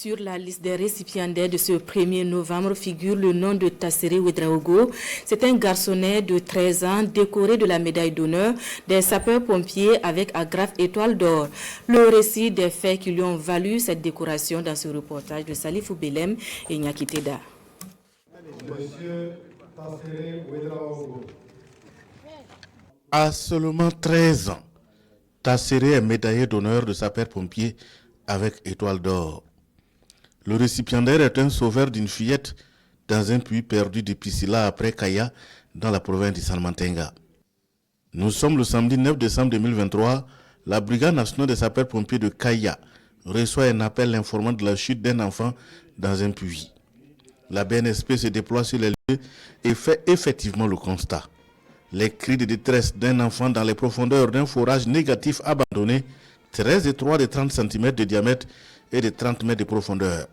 Sur la liste des récipiendaires de ce 1er novembre figure le nom de Tassere Ouedraogo. C'est un garçonnet de 13 ans décoré de la médaille d'honneur des sapeurs-pompiers avec agrafe étoile d'or. Le récit des faits qui lui ont valu cette décoration dans ce reportage de Salifou Belem et Nyakiteda. À seulement 13 ans, Tassere est médaillé d'honneur de sapeurs-pompiers avec étoile d'or. Le récipiendaire est un sauveur d'une fillette dans un puits perdu de Piscila après Kaya dans la province de Salmantenga. Nous sommes le samedi 9 décembre 2023. La brigade nationale des sapeurs-pompiers de Kaya reçoit un appel informant de la chute d'un enfant dans un puits. La BNSP se déploie sur les lieux et fait effectivement le constat. Les cris de détresse d'un enfant dans les profondeurs d'un forage négatif abandonné, très étroit de 30 cm de diamètre et de 30 mètres de profondeur.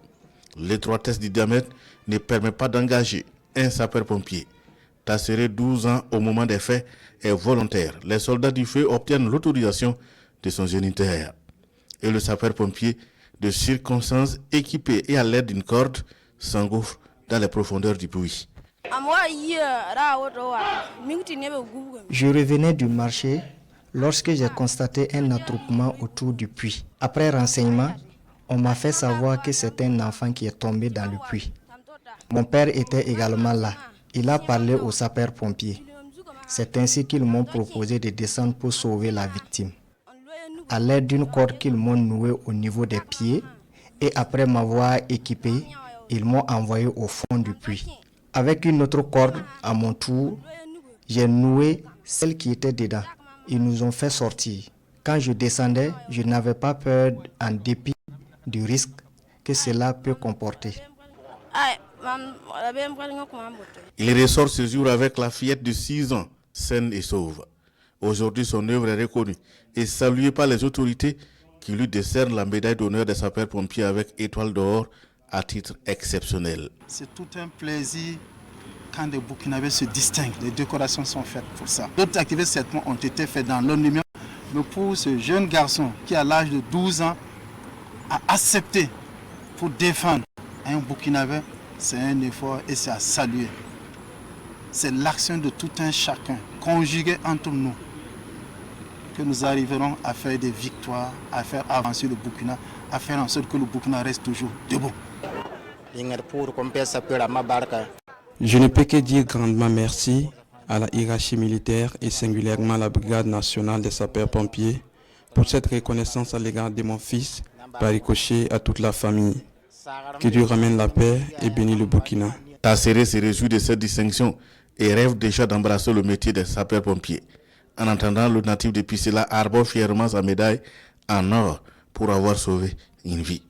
L'étroitesse du diamètre ne permet pas d'engager un sapeur-pompier. Tassere, 12 ans au moment des faits, est volontaire. Les soldats du feu obtiennent l'autorisation de son géniteur. Et le sapeur-pompier, de circonstances équipé et à l'aide d'une corde, s'engouffre dans les profondeurs du puits. Je revenais du marché lorsque j'ai constaté un attroupement autour du puits. Après renseignement, on m'a fait savoir que c'est un enfant qui est tombé dans le puits. Mon père était également là. Il a parlé aux sapeurs-pompiers. C'est ainsi qu'ils m'ont proposé de descendre pour sauver la victime. À l'aide d'une corde qu'ils m'ont nouée au niveau des pieds et après m'avoir équipé, ils m'ont envoyé au fond du puits. Avec une autre corde, à mon tour, j'ai noué celle qui était dedans. Ils nous ont fait sortir. Quand je descendais, je n'avais pas peur en dépit du risque que cela peut comporter. Il ressort ce jour avec la fillette de 6 ans, saine et sauve. Aujourd'hui, son œuvre est reconnue et saluée par les autorités qui lui décernent la médaille d'honneur des sapeurs-pompiers avec étoile d'or à titre exceptionnel. C'est tout un plaisir quand des Burkinabés se distinguent. Les décorations sont faites pour ça. D'autres activités certainement ont été faites dans l'ONU, mais pour ce jeune garçon qui à l'âge de 12 ans a accepté pour défendre un Burkinabé, c'est un effort et c'est à saluer. C'est l'action de tout un chacun, conjuguée entre nous, que nous arriverons à faire des victoires, à faire avancer le Burkina, à faire en sorte que le Burkina reste toujours debout. Je ne peux que dire grandement merci à la hiérarchie militaire et singulièrement à la Brigade nationale des sapeurs-pompiers pour cette reconnaissance à l'égard de mon fils, par ricochet à toute la famille. Que Dieu ramène la paix et bénisse le Burkina. Tassere se réjouit de cette distinction et rêve déjà d'embrasser le métier des sapeurs-pompiers. En attendant, le natif de Piscila arbore fièrement sa médaille en or pour avoir sauvé une vie.